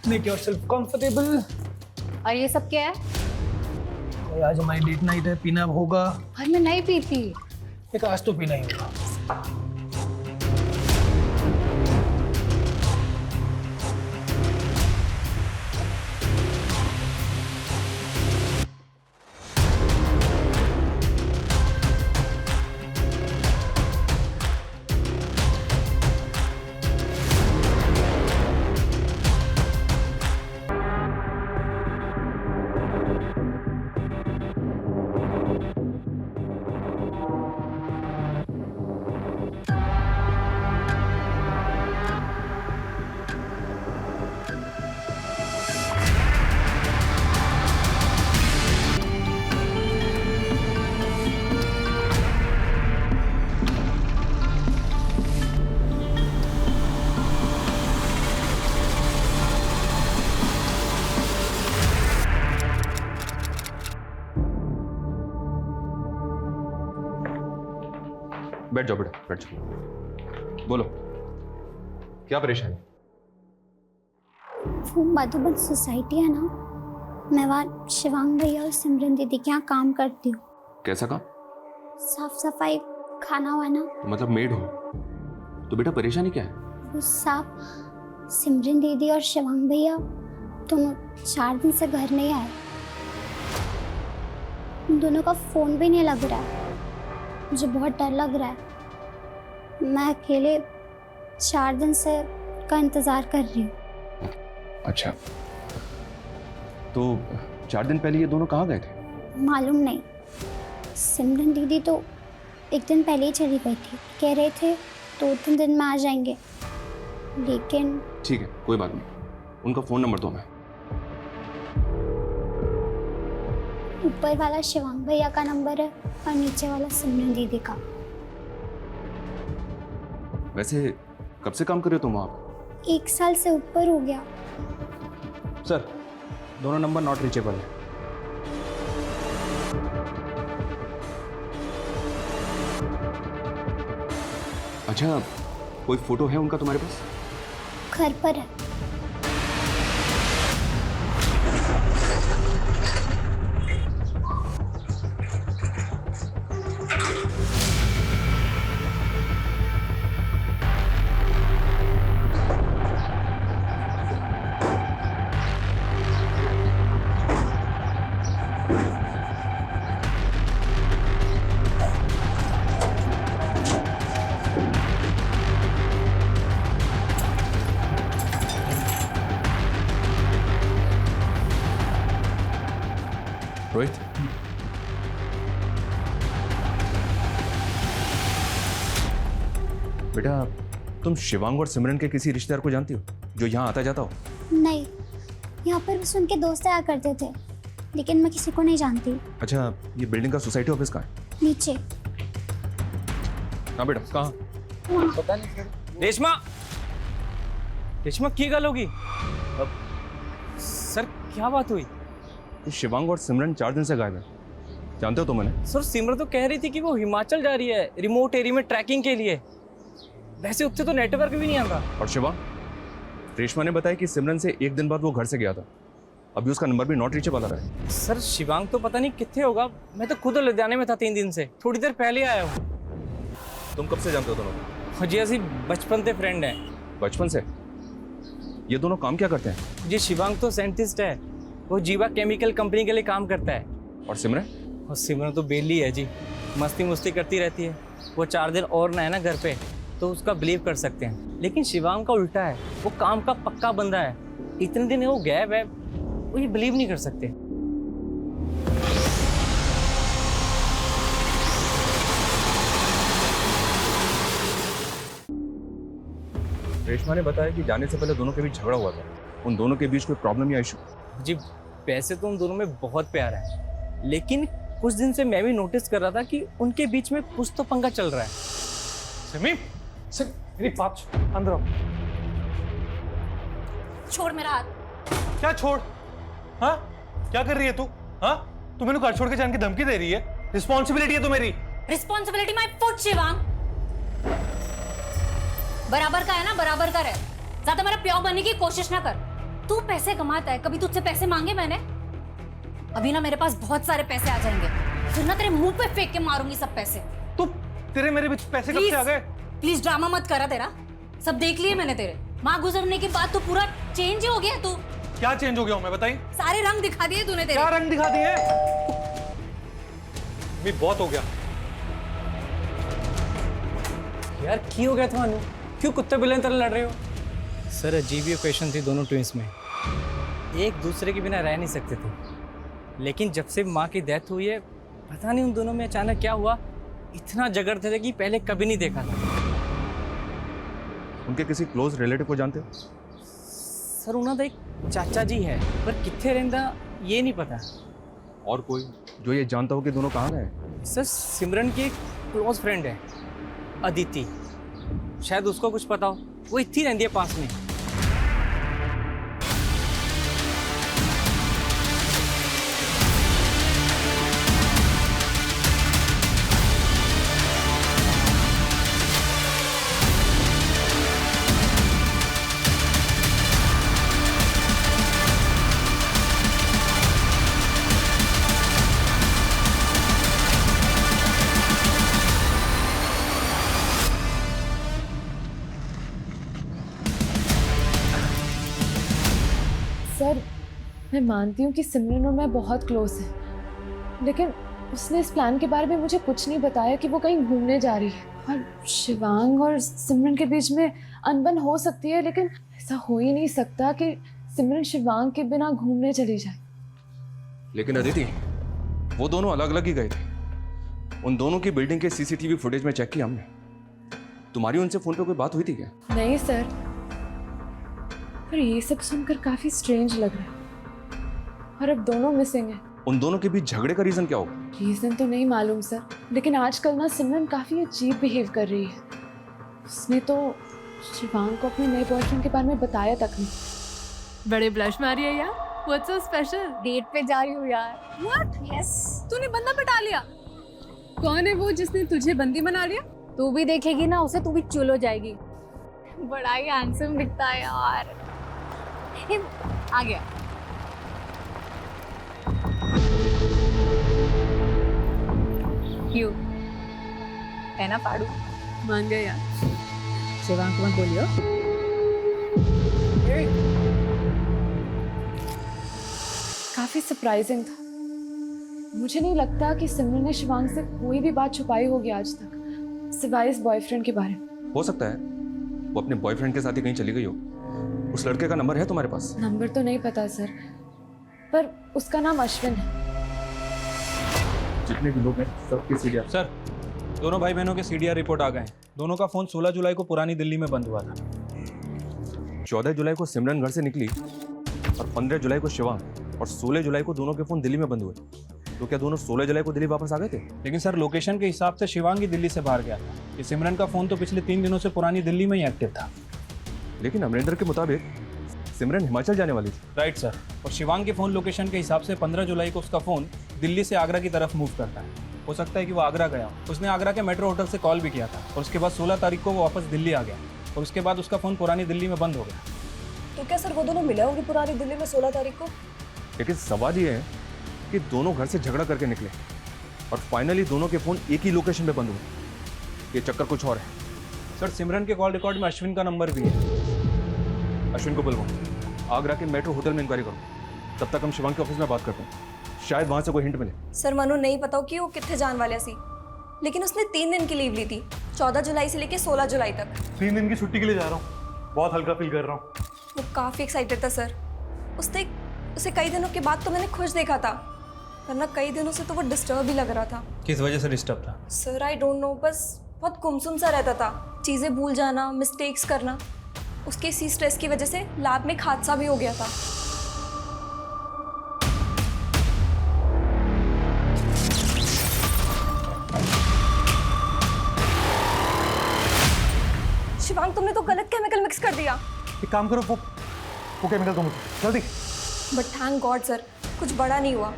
Make yourself comfortable. और ये सब क्या है? आज हमारी डेट नाइट है, पीना होगा। और मैं नहीं पीती। एक आज तो पीना ही होगा। बैठ जाओ बेटा, बैठ जाओ। बोलो, क्या परेशानी? वो मधुबन सोसाइटी है ना, मैं वहाँ शिवांग भैया और सिमरन दीदी के यहाँ काम करती हूँ। कैसा काम? साफ सफाई, खाना वाना। तो मतलब मेड हो? तो बेटा परेशानी क्या है? वो साफ सिमरन दीदी और शिवांग भैया दोनों 4 दिन से घर नहीं आए। उन दोनों का फोन भी नहीं लग रहा है। मुझे बहुत डर लग रहा है। मैं अकेले 4 दिन से का इंतजार कर रही हूँ। अच्छा, तो 4 दिन पहले ये दोनों कहाँ गए थे? मालूम नहीं। सिमरन दीदी तो एक दिन पहले ही चली गई थी। कह रहे थे 2-3 दिन में आ जाएंगे, लेकिन ठीक है, कोई बात नहीं। उनका फोन नंबर दो। मैं ऊपर वाला शिवांग भैया का नंबर है और नीचे वाला सिमरन दीदी का। वैसे कब से काम कर रहे हो तुम वहाँ पे? 1 साल से ऊपर हो गया। सर, दोनों नंबर नॉट रीचेबल है। अच्छा, कोई फोटो है उनका तुम्हारे पास? घर पर है। रोहित, बेटा तुम शिवांग और सिमरन के किसी रिश्तेदार को जानती हो जो यहाँ आता जाता हो? नहीं, यहाँ पर बस उनके दोस्त आया करते थे, लेकिन मैं किसी को नहीं जानती। अच्छा, ये बिल्डिंग का सोसाइटी ऑफिस कहाँ है? नीचे। हाँ बेटा, कहाँ? पता नहीं सर। रेशमा, रेशमा की गल होगी? सर क्या बात हुई? शिवांग और सिमरन 4 दिन से गायब है, जानते हो तुम उन्हें? सर सिमरन तो कह रही थी कि वो हिमाचल जा रही है रिमोट एरिया में ट्रैकिंग के लिए। वैसे उससे तो नेटवर्क भी नहीं आता। और शिवांग? रेशमा ने बताया कि सिमरन से 1 दिन बाद वो घर से गया था। अभी उसका नंबर भी नॉट रीचेबल आ रहा है। सर शिवांग तो पता नहीं कितने होगा। मैं तो खुद लुधियाने में था 3 दिन से, थोड़ी देर पहले आया हूँ। तुम कब से जानते हो दोनों? हाँ जी, ऐसी बचपन से फ्रेंड है। बचपन से? ये दोनों काम क्या करते हैं? जी शिवांग तो साइंटिस्ट है, वो जीवा केमिकल कंपनी के लिए काम करता है। और सिमरन? और सिमरन तो बेली है जी, मस्ती मुस्ती करती रहती है। वो 4 दिन और ना है ना घर पे तो उसका बिलीव कर सकते हैं, लेकिन शिवांग का उल्टा है। वो काम का पक्का बंदा है। इतने दिन वो गैप है, वो ये बिलीव नहीं कर सकते। रेशमा ने बताया कि जाने से पहले दोनों के बीच झगड़ा हुआ था। उन दोनों के बीच कोई प्रॉब्लम या इशू? जी वैसे तो उन दोनों में बहुत प्यार है, लेकिन कुछ दिन से मैं भी नोटिस कर रहा था कि उनके बीच में कुछ तो पंगा चल रहा है। सिमी, मेरी बात अंदर आओ। छोड़ मेरा हाथ। क्या छोड़? हाँ, क्या कर रही है तू? हाँ, तू मेरे को घर छोड़ के जाने की धमकी दे रही है? रिस्पॉन्सिबिलिटी है तो मेरी। Responsibility my foot Shivang. बराबर का है ना, बराबर का रहे। ज्यादा मेरा प्यार बनने की कोशिश ना कर। तू पैसे कमाता है, कभी तुझसे पैसे मांगे मैंने? अभी ना मेरे पास बहुत सारे पैसे आ जाएंगे, फिर ना तेरे मुंह पे फेंक के मारूंगी सब पैसे। तू तेरे मेरे बीच पैसे कब से आ गए? प्लीज ड्रामा मत करा, तेरा सब देख लिए मैंने तेरे। माँ गुजरने के बाद तो पूरा चेंज ही हो गया तू। क्या चेंज हो गया हूं मैं, बताई? सारे रंग दिखा दिए तूने तेरे। क्या रंग दिखा दिए? भी बहुत हो गया यार की हो गया था? क्यों कुत्ते बिल्ली तरह लड़ रहे हो? सर अजीब ही क्वेश्चन थी दोनों ट्विंस में, एक दूसरे के बिना रह नहीं सकते थे, लेकिन जब से माँ की डेथ हुई है पता नहीं उन दोनों में अचानक क्या हुआ, इतना झगड़ते थे कि पहले कभी नहीं देखा था। उनके किसी क्लोज रिलेटिव को जानते हो? सर उन्होंने एक चाचा जी है, पर कितने रहता ये नहीं पता। और कोई जो ये जानता हो कि दोनों कहाँ गए? सर सिमरन की एक क्लोज फ्रेंड है अदिति, शायद उसको कुछ पता हो, वो इतनी रहती है पास में। सर मैं मानती हूँ कि सिमरन और मैं बहुत क्लोज हैं, लेकिन उसने इस प्लान के बारे में मुझे कुछ नहीं बताया कि वो कहीं घूमने जा रही है। और शिवांग और सिमरन के बीच में अनबन हो सकती है, लेकिन ऐसा हो ही नहीं सकता कि सिमरन शिवांग के बिना घूमने चली जाए। लेकिन अदिति, वो दोनों अलग अलग ही गए थे। उन दोनों की बिल्डिंग के सीसीटीवी फुटेज में चेक किया हमने। तुम्हारी उनसे फोन पे कोई बात हुई थी क्या? नहीं सर, पर ये सब सुनकर काफी स्ट्रेंज लग रहा है। और अब दोनों मिसिंग हैं। उन दोनों के बीच झगड़े का रीजन क्या होगा? रीजन तो नहीं मालूम सर, लेकिन आजकल ना सिमरन काफी अजीब बिहेव कर रही है। उसने तो शिवांग को अपने नए बॉयफ्रेंड के बारे में बताया तक नहीं। बड़े ब्लश मारी है यार। What's so special? डेट पे जा रही हूँ यार। What? यस। तूने बंदा पटा लिया? कौन है वो जिसने तुझे बंदी बना लिया? तू भी देखेगी ना उसे, तू भी चुल हो जाएगी। बड़ा ही हैंडसम दिखता है यार। आ गया। क्यों है ना पाड़ू? मान गया यार। शिवांग को मत बोलियो। काफी सरप्राइजिंग था। मुझे नहीं लगता कि सिमरन ने शिवांग से कोई भी बात छुपाई होगी आज तक, सिवाय इस बॉयफ्रेंड के बारे में। हो सकता है वो अपने बॉयफ्रेंड के साथ ही कहीं चली गई हो। उस लड़के का नंबर है तुम्हारे पास? नंबर तो नहीं पता सर, पर उसका नाम अश्विन है। जितने भी लोग हैं सबके सीडीआर। सर, दोनों भाई बहनों के सीडीआर रिपोर्ट आ गए हैं। दोनों का फोन 16 जुलाई को पुरानी दिल्ली में बंद हुआ था। 14 जुलाई को सिमरन घर से निकली और 15 जुलाई को शिवांग, और 16 जुलाई को दोनों के फोन दिल्ली में बंद हुए। तो क्या दोनों 16 जुलाई को दिल्ली वापस आ गए थे? लेकिन सर लोकेशन के हिसाब से शिवांग ही दिल्ली से बाहर गया था। ये सिमरन का फोन तो पिछले 3 दिनों से पुरानी दिल्ली में ही एक्टिव था। लेकिन अमरिंदर के मुताबिक सिमरन हिमाचल जाने वाली थी। Right sir. और शिवांग के फोन लोकेशन के हिसाब से 15 जुलाई को उसका फोन दिल्ली से आगरा की तरफ मूव करता है। हो सकता है कि वो आगरा गया हो। उसने आगरा के मेट्रो होटल से कॉल भी किया था, और उसके बाद 16 तारीख को वो वापस दिल्ली आ गया, और उसके बाद उसका फोन पुरानी दिल्ली में बंद हो गया। तो क्या सर वो दोनों मिले होंगे पुरानी दिल्ली में 16 तारीख को? लेकिन सवाल ये है कि दोनों घर से झगड़ा करके निकले और फाइनली दोनों के फोन एक ही लोकेशन पे बंद हुए। ये चक्कर कुछ और है। सर सिमरन के कॉल रिकॉर्ड में अश्विन का नंबर भी है। अश्विन को बुलवाओ, आगरा के मेट्रो होटल में इंक्वायरी करो। तब तक हम शिवांग के ऑफिस में बात करते हैं, शायद वहां से कोई हिंट मिले। सर मनु नहीं पता कि वो कितने जान वाले सी, लेकिन उसने 3 दिन की लीव ली थी, 14 जुलाई से लेके 16 जुलाई तक। 3 दिन की छुट्टी के लिए जा रहा हूँ, बहुत हल्का फील कर रहा हूँ। वो काफ़ी एक्साइटेड था सर। उसे कई दिनों के बाद तो मैंने खुश देखा था, वरना कई दिनों से तो वो डिस्टर्ब ही लग रहा था। किस वजह से डिस्टर्ब था? सर आई डोंट नो, बस बहुत गुमसुम सा रहता था, चीज़ें भूल जाना, मिस्टेक्स करना। उसके इसी स्ट्रेस की वजह से लैब में एक हादसा भी हो गया था। शिवांग तुमने तो गलत केमिकल मिक्स कर दिया। एक काम करो, वो केमिकल दो मुझे जल्दी। बट थैंक गॉड सर, कुछ बड़ा नहीं हुआ।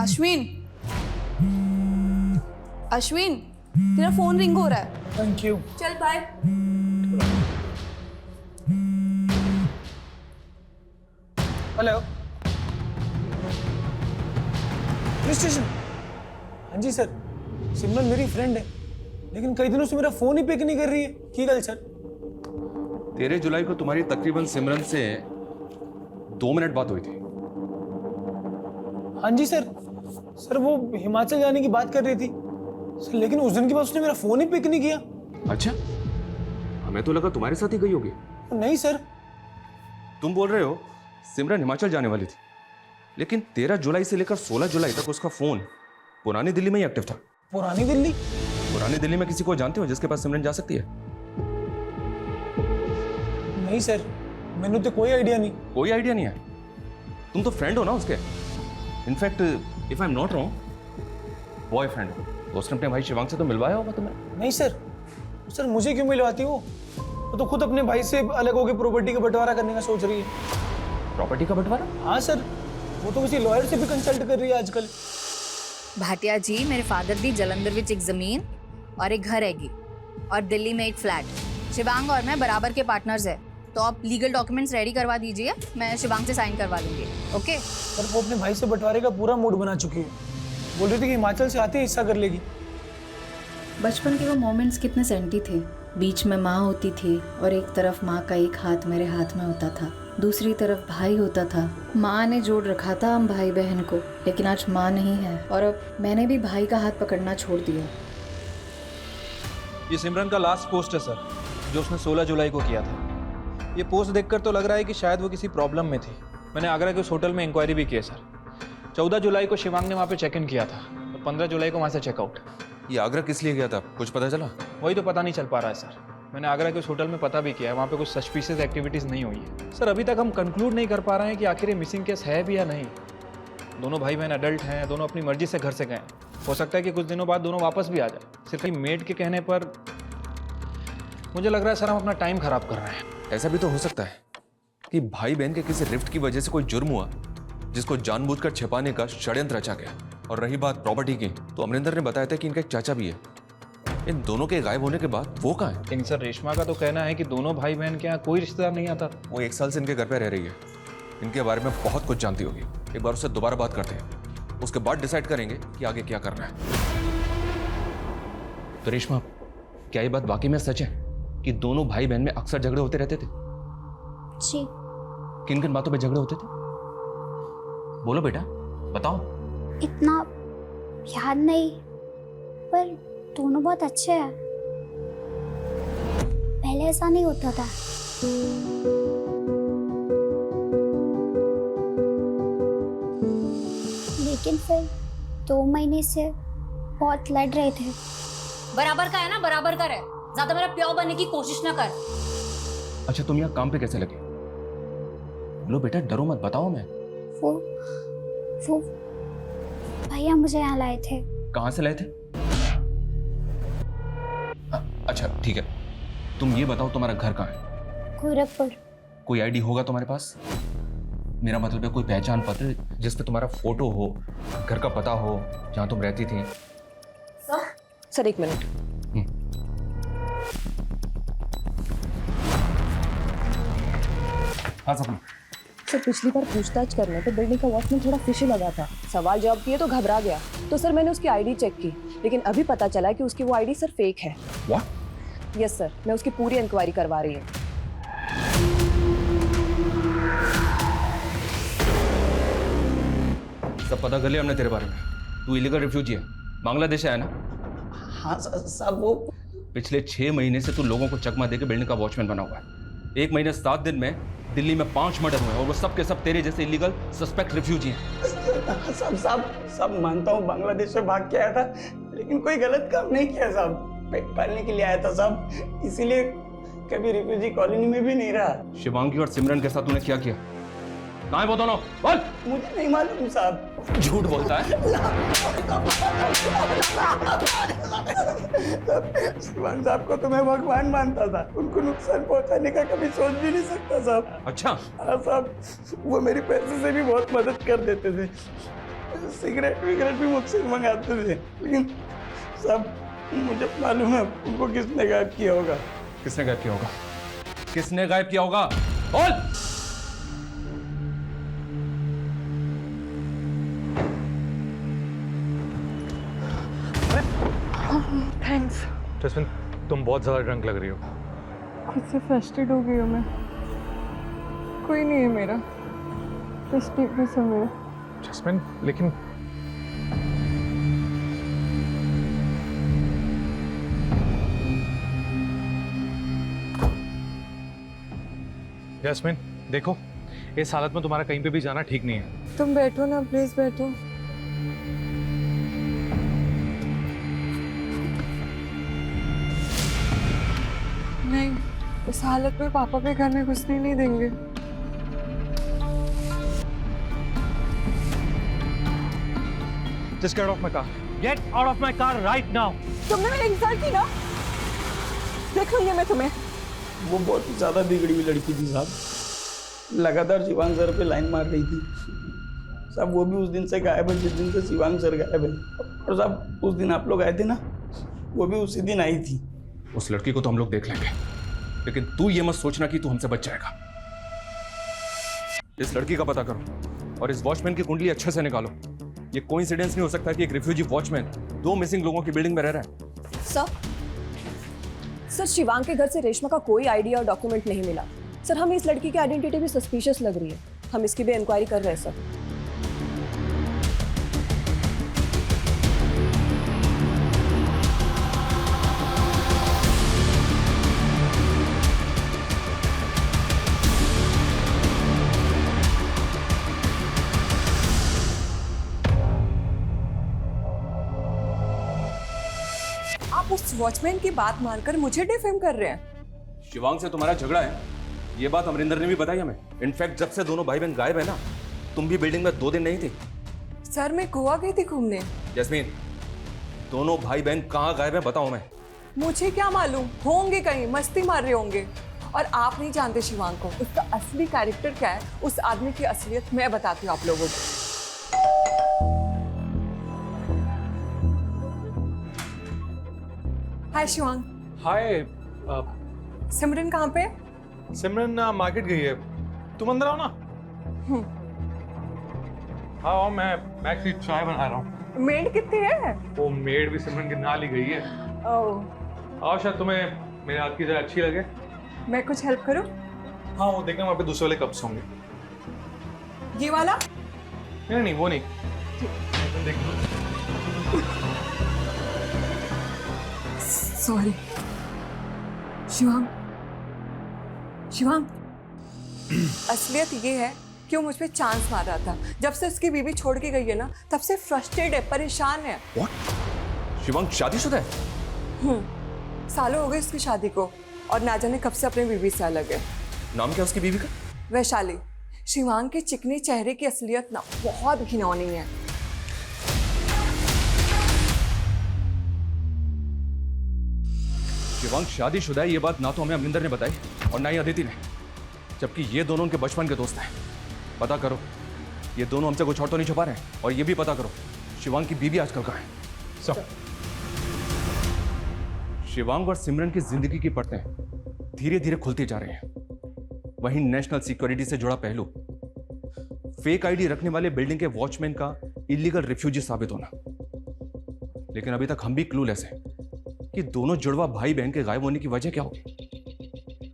अश्विन, अश्विन, तेरा फोन रिंग हो रहा है। Thank you. चल बाय। Hello, police station. हाँ जी सर, सिमरन मेरी फ्रेंड है, लेकिन कई दिनों से मेरा फोन ही पिक नहीं कर रही है। की गल सर? 13 जुलाई को तुम्हारी तकरीबन सिमरन से 2 मिनट बात हुई थी। हाँ जी सर, सर वो हिमाचल जाने की बात कर रही थी सर, लेकिन उस दिन के बाद उसने मेरा फोन ही पिक नहीं किया। अच्छा, हमें तो लगा तुम्हारे साथ ही गई होगी। नहीं सर। तुम बोल रहे हो सिमरन हिमाचल जाने वाली थी, लेकिन 13 जुलाई से लेकर 16 जुलाई तक उसका फोन पुरानी दिल्ली में ही एक्टिव था। पुरानी दिल्ली? पुरानी दिल्ली में किसी को जानते हो जिसके पास सिमरन जा सकती है? नहीं सर, मैंने तो कोई आइडिया नहीं। कोई आइडिया नहीं है? तुम तो फ्रेंड हो ना उसके। In fact if I am not wrong, boyfriend हो। तो उसने अपने भाई शिवांग से तो मिलवाया होगा तुम्हें। नहीं सर, सर मुझे क्यों मिलवाती वो तो खुद अपने भाई से अलग होकर प्रॉपर्टी का बंटवारा करने का सोच रही है। प्रॉपर्टी का बंटवारा? हाँ सर, वो तो किसी लॉयर से भी कंसल्ट कर रही है आजकल। भाटिया जी, मेरे फादर दी जलंधर विच एक जमीन और एक घर हैगी और दिल्ली में एक फ्लैट। शिवांग और मैं बराबर के पार्टनर्स है, तो आप लीगल डॉक्यूमेंट्स रेडी करवा दीजिए, मैं शिवांग से साइन करवा लूंगी। ओके? पर वो अपने भाई से बंटवारे का पूरा मूड बना चुकी है। बोल रही थी कि हिमाचल से आते ही हिस्सा कर लेगी। बचपन के वो मोमेंट्स कितने सेंटी थे। बीच में माँ होती थी और एक तरफ माँ का एक हाथ मेरे हाथ में होता था, दूसरी तरफ भाई होता था। माँ ने जोड़ रखा था हम भाई बहन को, लेकिन आज माँ नहीं है और अब मैंने भी भाई का हाथ पकड़ना छोड़ दिया। ये सिमरन का लास्ट पोस्ट है सर, जो उसने 16 जुलाई को किया था। ये पोस्ट देखकर तो लग रहा है कि शायद वो किसी प्रॉब्लम में थी। मैंने आगरा के उस होटल में इंक्वायरी भी की है सर। 14 जुलाई को शिवांग ने वहाँ पे चेक इन किया था और 15 जुलाई को वहाँ से चेकआउट। ये आगरा किस लिए गया था, कुछ पता चला? वही तो पता नहीं चल पा रहा है सर। मैंने आगरा के उस होटल में पता भी किया है, वहाँ पे कुछ सस्पिशियस एक्टिविटीज़ नहीं हुई है सर। अभी तक हम कंक्लूड नहीं कर पा रहे हैं कि आखिर ये मिसिंग केस है भी या नहीं। दोनों भाई बहन अडल्ट हैं, दोनों अपनी मर्जी से घर से गए। हो सकता है कि कुछ दिनों बाद दोनों वापस भी आ जाए। सिर्फ मेड के कहने पर मुझे लग रहा है सर हम अपना टाइम खराब कर रहे हैं। ऐसा भी तो हो सकता है कि भाई बहन के किसी रिफ्ट की वजह से कोई जुर्म हुआ जिसको जानबूझकर छिपाने का षड्यंत्र रचा गया। और रही बात प्रॉपर्टी की, तो अमरिंदर ने बताया था कि इनका एक चाचा भी है। इन दोनों के गायब होने के बाद वो कहाँ है? लेकिन सर रेशमा का तो कहना है कि दोनों भाई बहन के यहाँ कोई रिश्तेदार नहीं आता। वो 1 साल से इनके घर पे रह रही है, इनके बारे में बहुत कुछ जानती होगी। एक बार उससे दोबारा बात करते हैं, उसके बाद डिसाइड करेंगे कि आगे क्या करना है। तो रेशमा, क्या ये बात वाकई में सच है कि दोनों भाई बहन में अक्सर झगड़े होते रहते थे? जी। किन किन बातों पे झगड़े होते थे? बोलो बेटा, बताओ। इतना याद नहीं, पर दोनों बहुत अच्छे हैं। पहले ऐसा नहीं होता था। लेकिन फिर 2 महीने से बहुत लड़ रहे थे। बराबर का है ना, बराबर का रहे। ज्यादा मेरा प्यार बनने की कोशिश ना कर। अच्छा, तुम यहाँ काम पे कैसे लगे? बोलो बेटा, डरो मत, बताओ। मैं वो भैया मुझे यहाँ लाए थे। कहाँ से लाए थे? अच्छा ठीक है, तुम ये बताओ तुम्हारा घर कहाँ है? गोरखपुर। कोई आईडी होगा तुम्हारे पास? मेरा मतलब है कोई पहचान पत्र जिस पे तुम्हारा फोटो हो, घर का पता हो, जहाँ तुम रहती थी। Sir 1 minute. हाँ सपना। सर पिछली बार पूछताछ करने पे बिल्डिंग का वॉचमैन थोड़ा फिशी लगा था। सवाल जवाब किए तो घबरा गया, तो सर मैंने उसकी आईडी चेक की, लेकिन अभी पता चला कि उसकी वो आईडी सर फेक है। व्हाट? यस सर, मैं उसकी पूरी इंक्वायरी करवा रही हूँ। सब पता कर लिया हमने तेरे बारे में। तू इलीगल रिफ्यूजी है, बांग्लादेश आया ना? हाँ साहब, वो पिछले 6 महीने से तू लोगों को चकमा देके बिल्डिंग का वॉचमैन बना हुआ है। 1 महीने 7 दिन में दिल्ली में 5 मर्डर हुए और वो सब के सब तेरे जैसे इलीगल सस्पेक्ट रिफ्यूजी हैं। सब मानता हूँ बांग्लादेश से भाग के आया था, लेकिन कोई गलत काम नहीं किया साहब। पेट पालने के लिए आया था साहब, इसीलिए कभी रिफ्यूजी कॉलोनी में भी नहीं रहा। शिवांगी और सिमरन के साथ तूने क्या किया? कहाँ है वो दोनों? बोल। मुझे नहीं मालूम साहब। झूठ बोलता है। शिवांग साहब को तो मैं भगवान मानता था, उनको नुकसान पहुंचाने का कभी सोच भी नहीं सकता साहब। अच्छा। हाँ साहब, वो मेरी पैसे से भी बहुत मदद कर देते थे। सिगरेट विगरेट भी मुझसे मंगाते थे, लेकिन सब मुझे मालूम है उनको किसने गायब किया होगा। किसने गायब किया होगा? किसने गायब किया होगा? बोल। थैंक्स। जस्मिन, तुम बहुत ज्यादा ड्रंक लग रही हो। खुद से फ्रस्ट्रेट हो गई हूँ मैं। कोई नहीं है मेरा, बस टीपी से मेरा। जस्मिन, लेकिन जस्मिन देखो, इस हालत में तुम्हारा कहीं पे भी जाना ठीक नहीं है। तुम बैठो ना, प्लीज बैठो। नहीं, इस हालत में पापा भी घर में घुसने नहीं देंगे। Just get off my car. Get out of my car right now. तुमने मेरी इंसल्ट की ना, देख लूंगी मैं तुम्हें। वो बहुत ही ज्यादा बिगड़ी हुई लड़की थी साहब, लगातार शिवांग सर पे लाइन मार रही थी साहब। वो भी उस दिन से गायब है जिस दिन से शिवांग सर गायब है। और साहब उस दिन आप लोग आए थे ना, वो भी उसी दिन आई थी। उस लड़की को तो हम लोग देख लेंगे, लेकिन तू ये मत सोचना कि तू हमसे बच जाएगा। इस लड़की का पता करो और इस वॉचमैन की कुंडली अच्छे से निकालो। ये कोइंसिडेंस नहीं हो सकता कि एक रिफ्यूजी वॉचमैन 2 मिसिंग लोगों की बिल्डिंग में रह रहा है। सर शिवांग के घर से रेशमा का कोई आईडी और डॉक्यूमेंट नहीं मिला। सर हमें इस लड़की की आइडेंटिटी भी सस्पिशियस लग रही है। हम इसकी भी इंक्वायरी कर रहे हैं सर। आप उस वॉचमैन की बात मानकर मुझे डिफेम कर रहे हैं। शिवांग से तुम्हारा झगड़ा है, ये बात अमरिंदर ने भी बताई हमें। इनफैक्ट जब से दोनों भाई बहन गायब है ना, तुम भी बिल्डिंग में 2 दिन नहीं थी। सर मैं गोवा गई थी घूमने। जैस्मीन, दोनों भाई बहन कहाँ गायब है बताओ मैं। मुझे क्या मालूम, होंगे कहीं मस्ती मार रहे होंगे। और आप नहीं जानते शिवांग को, उसका असली कैरेक्टर क्या है, उस आदमी की असलियत मैं बताती हूँ आप लोगों को। हाय शिवांग। हाय। सिमरन कहाँ पे? सिमरन मार्केट गई है। तुम अंदर आओ ना। आओ, मैं एक्चुअली चाय बना रहा हूँ। मेड कितनी है? वो मेड भी सिमरन के नाल ही गई है। ओह। आओ, शायद तुम्हें मेरे हाथ की चाय अच्छी लगे। मैं कुछ हेल्प करूँ? हाँ, वो देखना वहाँ पे दूसरे वाले कप्स होंगे। ये वाला? नहीं नहीं, वो नहीं। सॉरी शिवांग। शिवांग, असलियत ये है कि वो मुझ पे चांस मार रहा था। जब से उसकी बीवी छोड़ के गई है ना, तब से फ्रस्ट्रेट है, परेशान है। What? शिवांग शादीशुदा है? सालों हो गए उसकी शादी को और ना जाने कब से अपनी बीवी से अलग है। नाम क्या उसकी बीवी का? वैशाली। शिवांग के चिकने चेहरे की असलियत ना बहुत घिनौनी है। शिवांग शादीशुदा है, ये बात ना तो हमें अमरिंदर ने बताई और ना ही अदिति ने, जबकि ये दोनों उनके बचपन के दोस्त हैं। पता करो, ये दोनों हमसे कुछ और तो नहीं छुपा रहे हैं। और ये भी पता करो, शिवांग की बीवी आजकल कहाँ है। सब शिवांग और सिमरन की जिंदगी की परतें धीरे धीरे खुलती जा रही हैं। वहीं नेशनल सिक्योरिटी से जुड़ा पहलू, फेक आईडी रखने वाले बिल्डिंग के वॉचमैन का इलीगल रिफ्यूजी साबित होना। लेकिन अभी तक हम भी क्लूलेस हैं कि दोनों जुड़वा भाई बहन के गायब होने की वजह क्या होगी।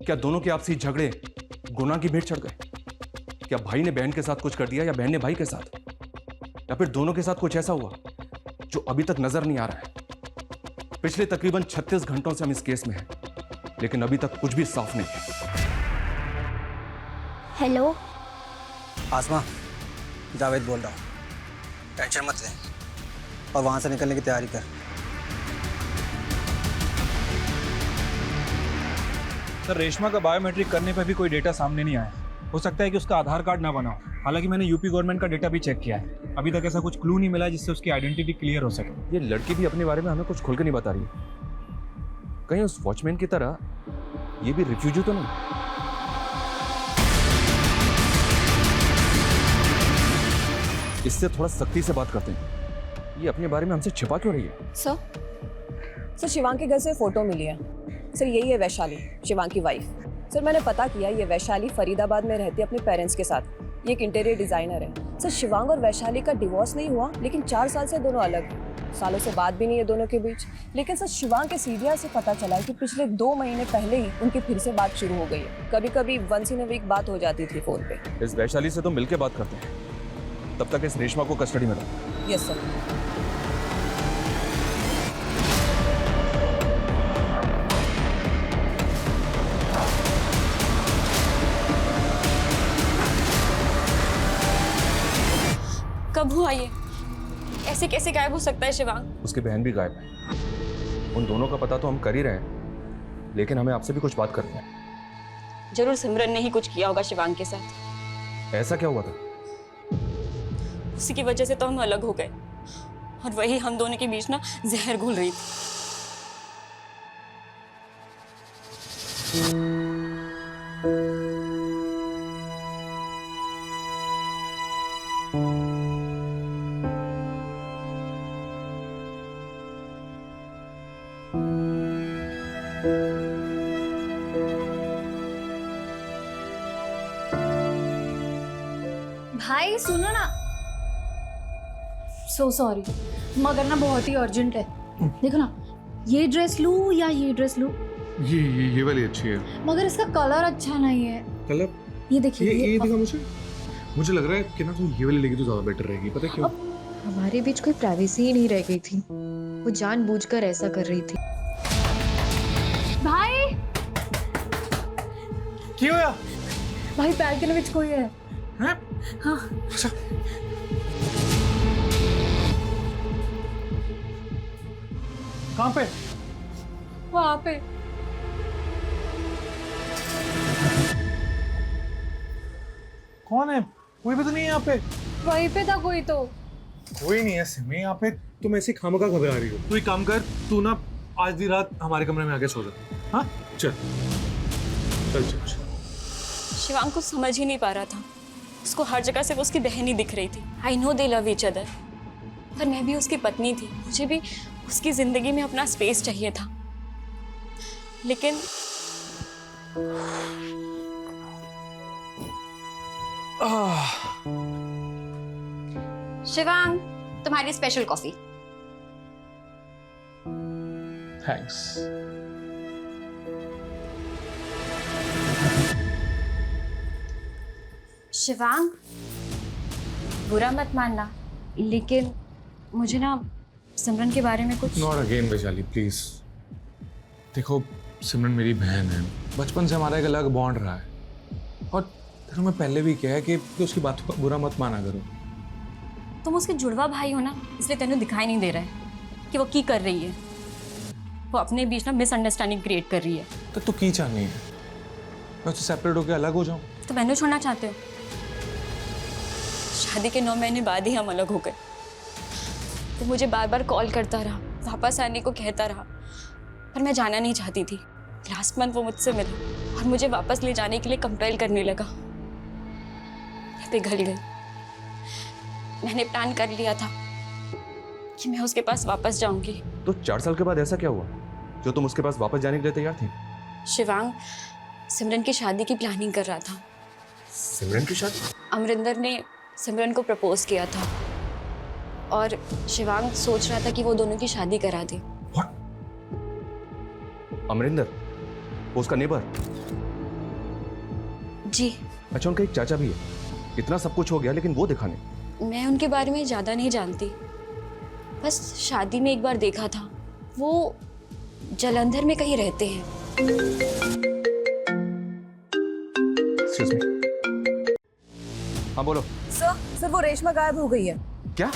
क्या दोनों के आपसी झगड़े गुनाह की भेंट चढ़ गए? क्या भाई ने बहन के साथ कुछ कर दिया या बहन ने भाई के साथ, या फिर दोनों के साथ कुछ ऐसा हुआ जो अभी तक नजर नहीं आ रहा है। पिछले तकरीबन 36 घंटों से हम इस केस में हैं, लेकिन अभी तक कुछ भी साफ नहीं है। हेलो आसमा, जावेद बोल रहा हूँ। टेंशन मत ले और वहाँ से निकलने की तैयारी कर। सर रेशमा का बायोमेट्रिक करने पर भी कोई डेटा सामने नहीं आया। हो सकता है कि उसका आधार कार्ड ना बना हो। हालांकि मैंने यूपी गवर्नमेंट का डेटा भी चेक किया है, अभी तक ऐसा कुछ क्लू नहीं मिला जिससे उसकी आइडेंटिटी क्लियर हो सके। ये लड़की भी अपने बारे में हमें कुछ खुल के नहीं बता रही है। कहीं उस वॉचमैन की तरह ये भी रिफ्यूजी तो नहीं? इससे इससे थोड़ा सख्ती से बात करते हैं। ये अपने बारे में हमसे छिपा क्यों रही है? सर शिवांग के घर से फोटो मिली है सर। यही है वैशाली, शिवांग की वाइफ। सर मैंने पता किया, ये वैशाली फरीदाबाद में रहती है अपने पेरेंट्स के साथ। ये एक इंटीरियर डिजाइनर है। सर शिवांग और वैशाली का डिवोर्स नहीं हुआ, लेकिन 4 साल से दोनों अलग हैं। सालों से बात भी नहीं है दोनों के बीच। लेकिन सर शिवांग के सीरिया से पता चला है कि पिछले 2 महीने पहले ही उनकी फिर से बात शुरू हो गई है। कभी कभी वंस इन अ वीक बात हो जाती थी फोन पे। इस वैशाली से तो मिलके बात करते हैं, तब तक इस रेशमा को कस्टडी में रखो। Yes sir. कब हुआ ये? ऐसे कैसे गायब हो सकता है शिवांग? उसकी बहन भी गायब है। उन दोनों का पता तो हम कर ही रहे हैं, लेकिन हमें आपसे भी कुछ बात करनी है। जरूर सिमरन ने ही कुछ किया होगा शिवांग के साथ। ऐसा क्या हुआ था? उसी की वजह से तो हम अलग हो गए, और वही हम दोनों के बीच ना जहर घुल रही थी। भाई सुनो ना, सो सॉरी, मगर ना बहुत ही अर्जेंट है। देखो ना, ये ड्रेस लूं या ये ड्रेस लूं? ये वाली अच्छी है, मगर इसका कलर अच्छा नहीं है। कलर ये देखिए, ये दिखा मुझे लग रहा है कि ना तुम ये वाली लेगी तो ज्यादा बेटर रहेगी। पता है क्यों? हमारे बीच कोई प्राइवेसी ही नहीं रह गई थी। वो जानबूझकर ऐसा कर रही थी। भाई क्यों या? भाई पैर के बीच कोई है। हैं? हाँ। अच्छा। कहाँ पे? वहाँ पे। कौन है? कोई भी तो नहीं है यहाँ पे। वहीं पे था कोई तो। कोई नहीं है सिमी यहाँ पे। तुम ऐसे खामखा घबरा रही हो। तू एक काम कर, तू ना आज दी रात हमारे कमरे में आके सो जा। हाँ चल चल चल चल। शिवांग कुछ समझ ही नहीं पा रहा था। उसको हर जगह से वो उसकी बहन ही दिख रही थी। I know they love each other, पर मैं भी उसकी पत्नी थी। मुझे भी उसकी जिंदगी में अपना स्पेस चाहिए था। लेकिन शिवांग, तुम्हारी स्पेशल कॉफी। थैंक्स। शिवांग, बुरा मत मानना, लेकिन मुझे ना सिमरन के बारे में कुछ। Not again Vaishali please. देखो सिमरन मेरी बहन है, बचपन से हमारा एक अलग बॉन्ड रहा है, और तेरे मैं पहले भी कहा है कि उसकी बातों का बुरा मत माना करो। तुम उसके जुड़वा भाई हो ना, इसलिए तेनों दिखाई नहीं दे रहा है कि वो की कर रही है। वो अपने बीच ना मिसअंडरस्टैंडिंग क्रिएट कर रही है। तो तू की चाहनी है मैं उससे सेपरेट होकर अलग हो जाऊं? तो मैंने छोड़ना चाहते हो? शादी के 9 महीने बाद ही हम अलग हो गए। वो मुझे बार बार कॉल करता रहा, वापस आने को कहता रहा, पर मैं जाना नहीं चाहती थी। लास्ट मंथ वो मुझसे मिला और मुझे वापस ले जाने के लिए कंपेल करने लगा। मैं पिघल गई। मैंने प्लान कर लिया था कि मैं उसके पास वापस जाऊंगी। तो 4 साल के बाद ऐसा क्या हुआ जो तुम उसके पास वापस जाने के लिए तैयार थी? शिवांग सिमरन की शादी की प्लानिंग कर रहा था। सिमरन की शादी? अमरिंदर ने सिमरन को प्रपोज किया था और शिवांग सोच रहा था कि वो दोनों की शादी करा दे। अमरिंदर, वो उसका नेबर? जी। अच्छा, उनका एक चाचा भी है। इतना सब कुछ हो गया लेकिन वो दिखा नहीं। मैं उनके बारे में ज़्यादा नहीं जानती, बस शादी में एक बार देखा था। वो जलंधर में कहीं रहते हैं। Excuse me. हाँ बोलो। सर वो रेशमा गायब हो गई है। क्या?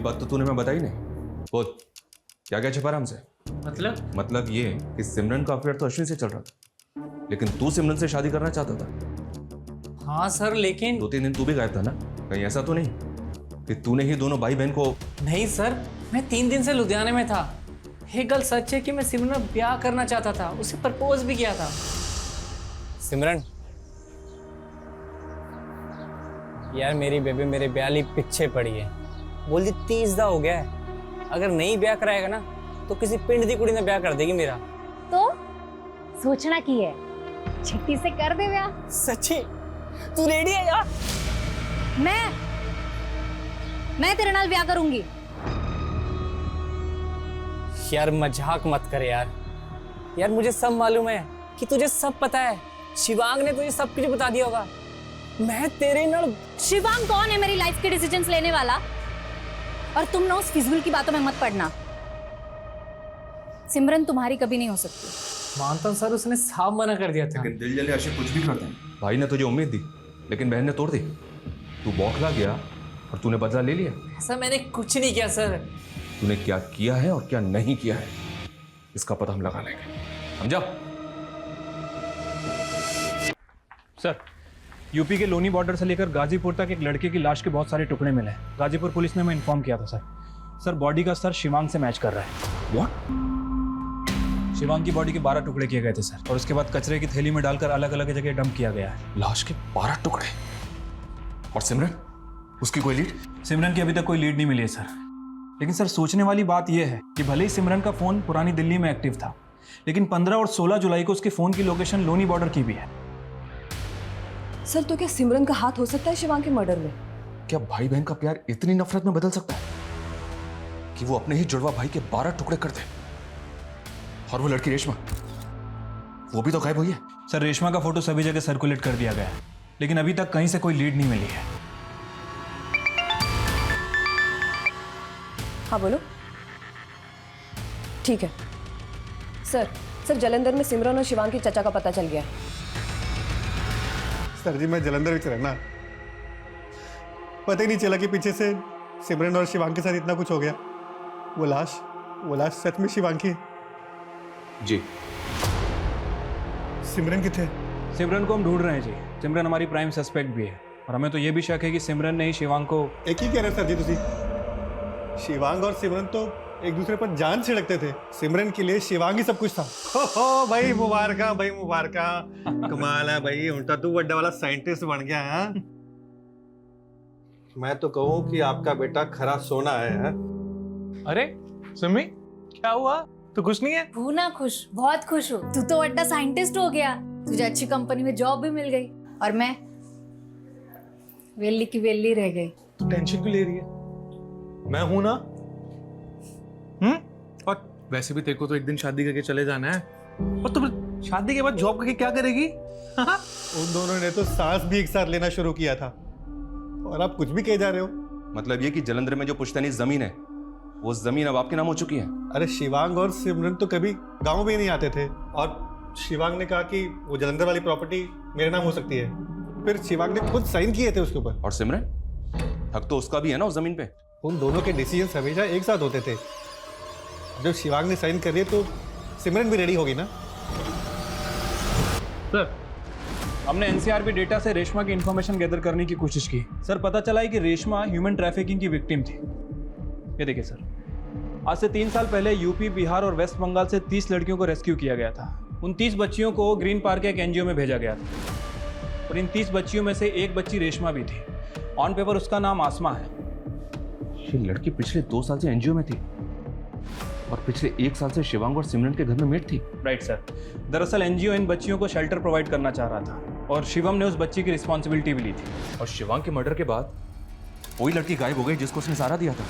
पूरी बात तो तूने मैं बताई नहीं। बोल, क्या क्या छिपा रहा हमसे? मतलब ये कि सिमरन का अफेयर तो अश्विन से चल रहा था, लेकिन तू सिमरन से शादी करना चाहता था। हाँ सर, लेकिन 2-3 दिन तू भी गायब था ना? कहीं ऐसा तो नहीं कि तूने ही दोनों भाई बहन को? नहीं सर, मैं 3 दिन से लुधियाने में था। एक गल सच है कि मैं सिमरन से ब्याह करना चाहता था, उसे प्रपोज भी किया था। सिमरन यार, मेरी बेबी मेरे ब्याह लिए पीछे पड़ी है। बोलती 30 दा हो गया है, अगर नहीं ब्याह कराएगा ना तो किसी पिंड दी कुड़ी ने ब्याह कर देगी मेरा। तो सोचना की है, छिट्टी से कर दे ब्याह। सच्ची तू रेडी है यार? मैं तेरे नाल ब्याह करूंगी। यार मजाक मत कर यार। यार मुझे सब मालूम है कि तुझे सब पता है। शिवांग ने तुझे सब कुछ बता दिया होगा। मैं तेरे नाल। शिवांग कौन है मेरी लाइफ के डिसीजंस लेने वाला? और तुम ना उस फिजूल की बातों में मत पड़ना। सिमरन तुम्हारी कभी नहीं हो सकती। मानता हूं सर, उसने साफ मना कर दिया था। लेकिन दिल जले आशिक कुछ भी करते हैं। भाई ने तुझे उम्मीद दी, लेकिन बहन ने तोड़ दी। तू बौखला गया और तूने बदला ले लिया। ऐसा मैंने कुछ नहीं किया सर। तूने क्या किया है और क्या नहीं किया है, इसका पता हम लगा लेंगे, समझा? सर, यूपी के लोनी बॉर्डर से लेकर गाजीपुर तक एक लड़के की लाश के बहुत सारे टुकड़े मिले हैं। गाजीपुर पुलिस ने मैं इन्फॉर्म किया था सर। बॉडी का स्तर शिवांग से मैच कर रहा है। व्हाट? शिवांग की बॉडी के 12 टुकड़े किए गए थे सर, और उसके बाद कचरे की थैली में डालकर अलग अलग जगह डंप किया गया है। लाश के 12 टुकड़े? और सिमरन, उसकी कोई लीड? सिमरन की अभी तक कोई लीड नहीं मिली है सर। लेकिन सर, सोचने वाली बात यह है कि भले ही सिमरन का फोन पुरानी दिल्ली में एक्टिव था, लेकिन 15 और 16 जुलाई को उसके फोन की लोकेशन लोनी बॉर्डर की भी है। सर, तो क्या सिमरन का हाथ हो सकता है शिवांग के मर्डर में? क्या भाई बहन का प्यार इतनी नफरत में बदल सकता है कि वो अपने ही जुड़वा भाई के 12 टुकड़े कर दे? और वो लड़की रेशमा, वो भी तो गायब हुई है। सर, रेशमा का फोटो सभी जगह सर्कुलेट कर दिया गया है, लेकिन अभी तक कहीं से कोई लीड नहीं मिली है। हाँ बोलो। ठीक है सर, जलंधर में सिमरन और शिवांग की चचा का पता चल गया है। सर जी, मैं जलंधर में रहना, पता ही नहीं चला कि पीछे से सिमरन और शिवांग के साथ इतना कुछ हो गया। वो लाश सच में शिवांग की? जी। सिमरन किथे? सिमरन को हम ढूंढ रहे हैं जी। सिमरन हमारी प्राइम सस्पेक्ट भी है, और हमें तो ये भी शक है कि सिमरन ने ही शिवांग को। एक ही कह रहे सर जी तुसी। शिवांग और सिमरन तो एक दूसरे पर जान छिड़कते थे। सिमरन के लिए शिवांग ही सब कुछ था। हो भाई मुबारका, भाई मुबारका। कमाल है भाई, उल्टा तू बड़ा वाला साइंटिस्ट बन गया है। मैं तो कहूँ कि आपका बेटा खरा सोना है। अरे सिमी, क्या हुआ? तू खुश नहीं है? हूँ ना खुश, बहुत खुश हूँ। तू तो बड़ा साइंटिस्ट हो गया, तुझे अच्छी कंपनी में जॉब भी मिल गई, और मैं वेली की वेली रह गई। तू टेंशन क्यों ले रही है? मैं हूं ना। और वैसे भी तेरे को तो एक दिन शादी करके चले जाना है, और तुम शादी के बाद जॉब करके क्या करेगी? उन दोनों ने तो सांस भी एक साथ लेना शुरू किया था, और आप कुछ भी कहे जा रहे हो। मतलब ये कि जलंधर में जो पुश्तैनी जमीन है, वो जमीन अब आपके नाम हो चुकी है। अरे शिवांग और सिमरन तो कभी गांव में नहीं आते थे, और शिवांग ने कहा कि वो जलंधर वाली प्रॉपर्टी मेरे नाम हो सकती है। फिर शिवांग ने खुद साइन किए थे उसके ऊपर। और सिमरन, हक तो उसका भी है ना उस जमीन पे। उन दोनों के डिसीजन हमेशा एक साथ होते थे। जब शिवांग ने साइन कर दिए तो सिमरन भी रेडी होगी ना। सर, हमने एनसीआरबी डेटा से रेशमा की इंफॉर्मेशन गैदर करने की कोशिश की। सर, पता चला है कि रेशमा ह्यूमन ट्रैफिकिंग की विक्टिम थी। ये देखिए सर, आज से 3 साल पहले यूपी, बिहार और वेस्ट बंगाल से 30 लड़कियों को रेस्क्यू किया गया था। उन 30 बच्चियों को ग्रीन पार्क के एक एनजीओ में भेजा गया था, और इन 30 बच्चियों में से एक बच्ची रेशमा भी थी। ऑन पेपर उसका नाम आसमा है। ये लड़की पिछले 2 साल से एनजीओ में थी, और पिछले 1 साल से शिवांग और सिमरन के घर में मेट थी। Right sir. दरअसल एनजीओ इन बच्चियों को शेल्टर प्रोवाइड करना चाह रहा था, और शिवम ने उस बच्ची की रिस्पॉन्सिबिलिटी भी ली थी। और शिवांग के मर्डर के बाद वही लड़की गायब हो गई जिसको उसने सहारा दिया था।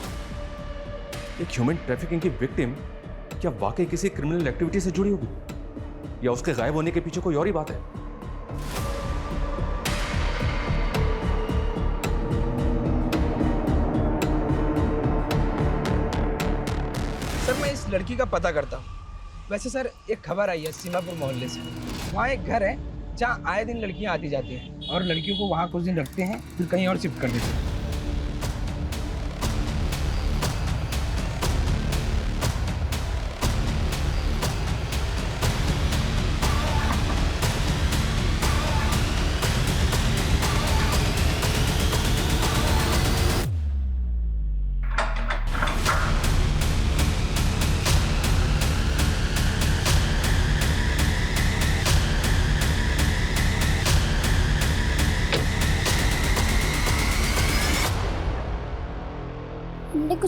एक ह्यूमन ट्रैफिकिंग की विक्टिम क्या वाकई किसी क्रिमिनल एक्टिविटी से जुड़ी होगी, या उसके गायब होने के पीछे कोई और ही बात है? सर, मैं इस लड़की का पता करता हूँ। वैसे सर, एक खबर आई है सीमापुर मोहल्ले से। वहाँ एक घर है जहाँ आए दिन लड़कियाँ आती जाती हैं, और लड़कियों को वहाँ कुछ दिन रखते हैं, फिर कहीं और शिफ्ट कर देते हैं।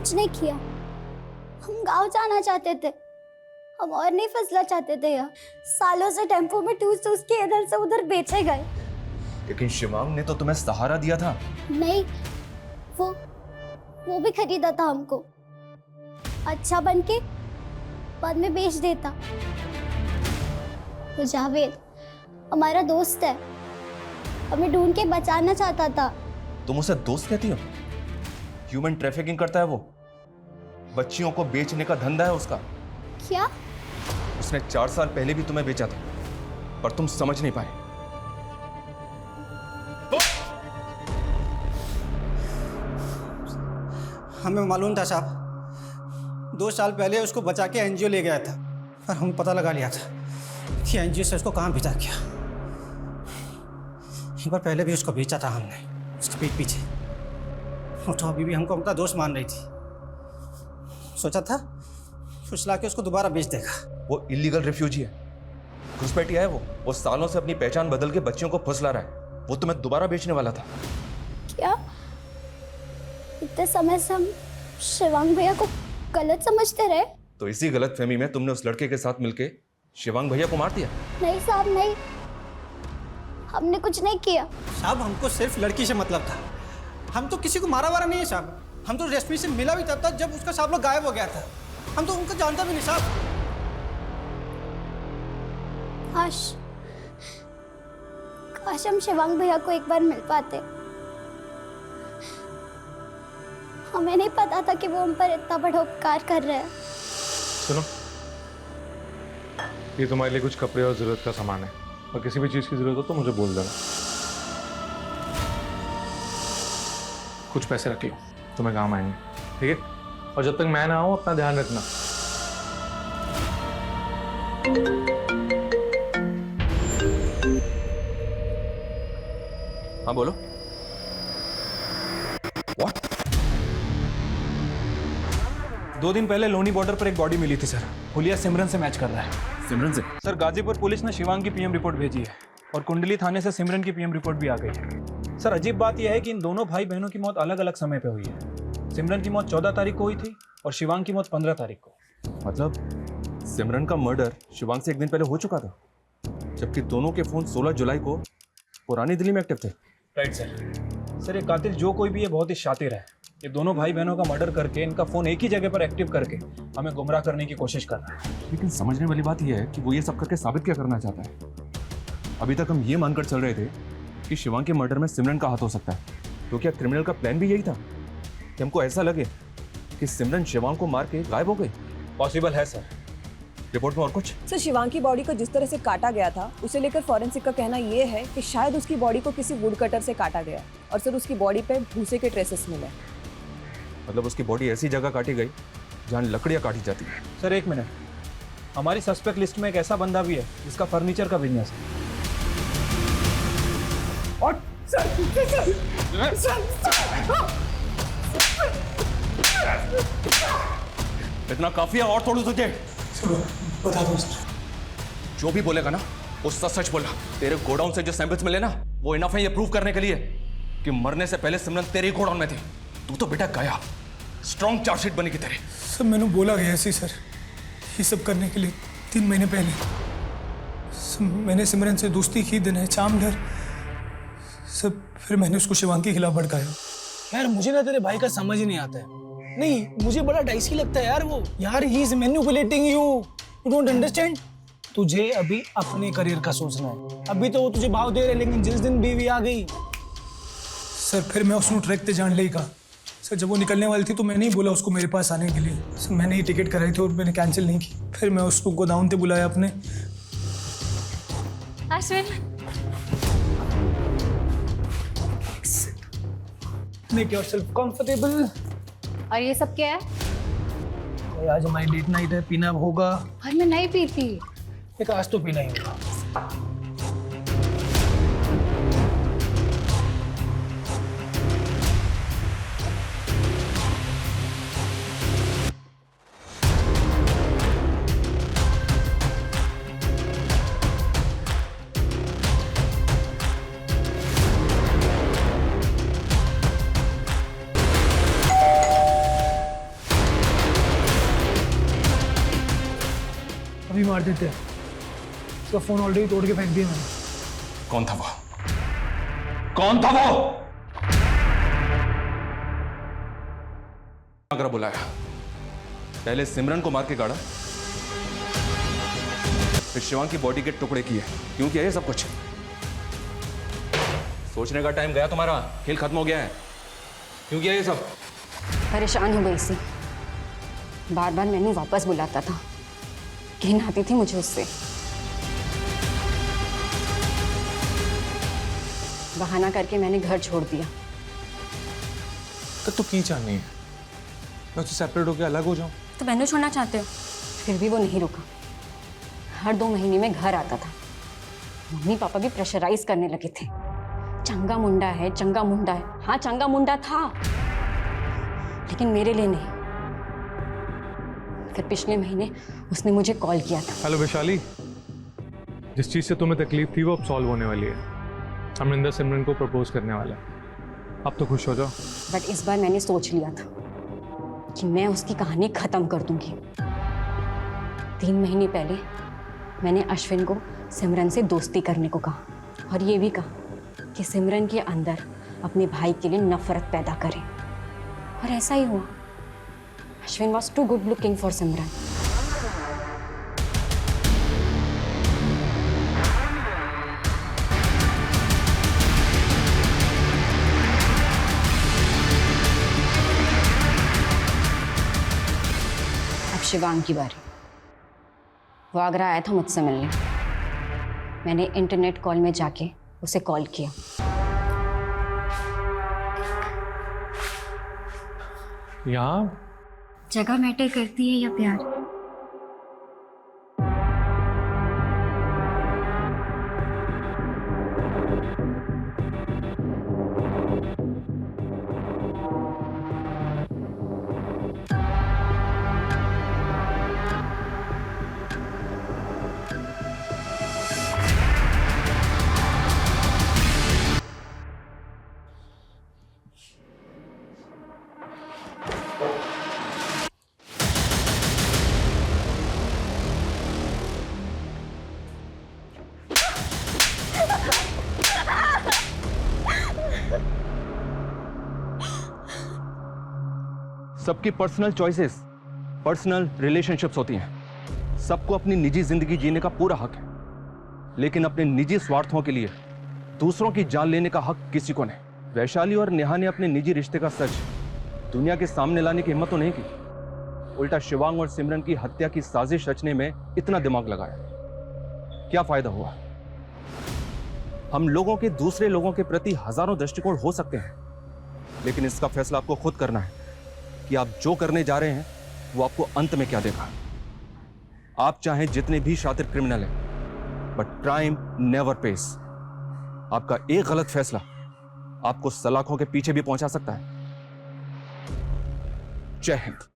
कुछ नहीं किया। हम गांव जाना चाहते थे, हम और नहीं फंसना चाहते थे यहाँ। सालों से टेम्पो में टूस टूस के इधर से उधर बेचे गए। लेकिन शिवांग ने तो तुम्हें सहारा दिया था। नहीं, वो भी खरीदा था हमको, अच्छा बन के बाद में बेच देता। तो जावेद हमारा दोस्त है, हमें ढूंढ के बचाना चाहता था। तुम उसे दोस्त कहती हो? ह्यूमन ट्रैफिकिंग करता है वो, बच्चियों को बेचने का धंधा है उसका। क्या? उसने 4 साल पहले भी तुम्हें बेचा था, पर तुम समझ नहीं पाए। हमें मालूम था साहब, 2 साल पहले उसको बचा के एनजीओ ले गया था, पर हम पता लगा लिया था कि एनजीओ से उसको कहाँ भेजा गया। एक बार पहले भी उसको बेचा था हमने, उसके पीठ पीछे। वो तो अभी भी हमको अपना दोस्त मान रही थी। सोचा था फुसला के उसको दोबारा बेच देगा। वो इलीगल रिफ्यूजी है, घुसपैठिया है वो सालों से अपनी पहचान बदल के बच्चियों को फुसला रहा है। वो तुम्हें दोबारा बेचने वाला था। क्या? इतने समय से हम शिवांग भैया को गलत समझते रहे। तो इसी गलतफहमी में तुमने उस लड़के के साथ मिलके शिवांग भैया को मार दिया। नहीं साहब, नहीं, हमने कुछ नहीं किया। साहब हमको सिर्फ लड़की से मतलब था, हम तो किसी को मारा वारा नहीं है साहब। हम तो रेशमी से मिला भी तब तक जब उसका साहब लोग गायब हो गया था। हम तो उनको जानता भी नहीं साहब। काश हम शिवांग भैया को एक बार मिल पाते। हमें नहीं पता था कि वो हम पर इतना बड़ा उपकार कर रहे हैं। सुनो, ये तुम्हारे लिए कुछ कपड़े और जरूरत का सामान है, और किसी भी चीज की जरूरत हो तो मुझे बोल देना। कुछ पैसे रख लो, तुम्हें काम आएंगे, ठीक है? और जब तक मैं ना आऊं अपना ध्यान रखना। हाँ बोलो। What? 2 दिन पहले लोनी बॉर्डर पर एक बॉडी मिली थी सर। हुलिया सिमरन से मैच कर रहा है। सिमरन से? सर गाजीपुर पुलिस ने शिवांग की पीएम रिपोर्ट भेजी है और कुंडली थाने से सिमरन की पीएम रिपोर्ट भी आ गई है। सर अजीब बात यह है कि इन दोनों भाई बहनों की मौत अलग अलग समय पे हुई है। सिमरन की मौत 14 तारीख को हुई थी और शिवांग की मौत 15 तारीख को। मतलब सिमरन का मर्डर शिवांग से 1 दिन पहले हो चुका था, जबकि दोनों के फोन 16 जुलाई को पुरानी दिल्ली में एक्टिव थे। Right sir. सर ये कातिल जो कोई भी है बहुत ही शातिर है। ये दोनों भाई बहनों का मर्डर करके इनका फोन एक ही जगह पर एक्टिव करके हमें गुमराह करने की कोशिश कर रहा है। लेकिन समझने वाली बात यह है कि वो ये सब करके साबित क्या करना चाहता है। अभी तक हम ये मानकर चल रहे थे कि शिवांग के मर्डर में सिमरन का हाथ हो सकता है, तो क्या क्रिमिनल का प्लान भी यही था कि हमको ऐसा लगे कि सिमरन शिवांग को मार के गायब हो गई? पॉसिबल है सर। रिपोर्ट में और कुछ? सर शिवांग की बॉडी को जिस तरह से काटा गया था उसे लेकर फॉरेंसिक का कहना यह है कि शायद उसकी बॉडी को किसी वुड कटर से काटा गया और सर उसकी बॉडी पे भूसे के ट्रेसेस मिले। मतलब उसकी बॉडी ऐसी जगह काटी गई जहाँ लकड़ियाँ काटी जाती है। सर 1 मिनट, हमारी सस्पेक्ट लिस्ट में एक ऐसा बंदा भी है जिसका फर्नीचर का बिजनेस है। और इतना काफी है और थोड़ी तुझे? बता दो सर। जो भी बोलेगा ना वो सच सच बोला। तेरे गोडाउन से जो सैंपल्स मिले ना वो इनफ है ये प्रूव करने के लिए कि मरने से पहले सिमरन तेरे ही गोडाउन में थी। तू तो बेटा गया, स्ट्रॉन्ग चार्जशीट बनेगी तेरे। सर मैंने बोला गया ऐसे सर, ये सब करने के लिए 3 महीने पहले मैंने सिमरन से दोस्ती की, दिन है चाम डर सब। फिर मैंने उसको शिवांग के खिलाफ भड़काया। यार मुझे ना तेरे भाई का समझ ही नहीं आता है। नहीं, मुझे बड़ा डाइसी लगता है यार वो। यार he is manipulating you, you don't understand. तुझे अभी अपने करियर का सोचना है। अभी तो वो तुझे भाव दे रहे, लेकिन जिस दिन बीवी आ गई। सर फिर मैं उसको ट्रैक पे जान लेगा। सर जब वो निकलने वाली थी तो मैंने ही बोला उसको मेरे पास आने के लिए। सर मैंने ही टिकट कराई थी और मैंने कैंसिल नहीं की। फिर मैं उसको गोदाउन पे बुलाया अपने। Make yourself comfortable. और ये सब क्या है? आज हमारी डेट नाइट है, पीना होगा। और मैं नहीं पीती। एक आज तो पीना ही होगा। मार देते हैं। उसका फ़ोन ऑलरेडी तोड़ के फेंक दिया मैंने। कौन था वो? कौन था वो? आगरा बुलाया, पहले सिमरन को मार के गाड़ा, फिर शिवांग की बॉडी के टुकड़े किए। क्यों किया ये सब कुछ? सोचने का टाइम गया तुम्हारा, खेल खत्म हो गया है। क्यों किया ये सब? परेशान हो गई सी, बार बार मैंने वापस बुलाता था, घिन आती थी मुझे उससे। बहाना करके मैंने घर छोड़ दिया। तो की चाहनी है मैं उससे सेपरेट होकर अलग हो जाऊं? तो मैंने छोड़ना चाहते हो? फिर भी वो नहीं रुका, हर 2 महीने में घर आता था। मम्मी पापा भी प्रेशराइज करने लगे थे, चंगा मुंडा है, चंगा मुंडा है। हाँ चंगा मुंडा था, लेकिन मेरे लिए नहीं। फिर पिछले महीने उसने मुझे कॉल किया था। हेलो वैशाली, जिस चीज़ से तुम्हें तकलीफ थी वो अब सॉल्व होने वाली है। अमरिंदर सिमरन को प्रपोज करने वाला है, अब तो खुश हो जाओ। बट इस बार मैंने सोच लिया था कि मैं उसकी कहानी खत्म कर दूंगी। 3 महीने पहले मैंने अश्विन को सिमरन से दोस्ती करने को कहा, और ये भी कहा कि सिमरन के अंदर अपने भाई के लिए नफरत पैदा करे, और ऐसा ही हुआ। Ashwin was too good looking for Simran. अब शिवांग की बारी। वो आगरा आया था मुझसे मिलने। मैंने इंटरनेट कॉल में जाके उसे कॉल किया। यहाँ जगह मैटर करती है या प्यार? सबकी पर्सनल चॉइसेस, पर्सनल रिलेशनशिप्स होती हैं। सबको अपनी निजी जिंदगी जीने का पूरा हक है, लेकिन अपने निजी स्वार्थों के लिए दूसरों की जान लेने का हक किसी को नहीं। वैशाली और नेहा ने अपने निजी रिश्ते का सच दुनिया के सामने लाने की हिम्मत तो नहीं की, उल्टा शिवांग और सिमरन की हत्या की साजिश रचने में इतना दिमाग लगाया। क्या फायदा हुआ? हम लोगों के दूसरे लोगों के प्रति हजारों दृष्टिकोण हो सकते हैं, लेकिन इसका फैसला आपको खुद करना है कि आप जो करने जा रहे हैं वो आपको अंत में क्या देगा। आप चाहे जितने भी शातिर क्रिमिनल हैं, बट क्राइम नेवर पेस। आपका एक गलत फैसला आपको सलाखों के पीछे भी पहुंचा सकता है। जय हिंद।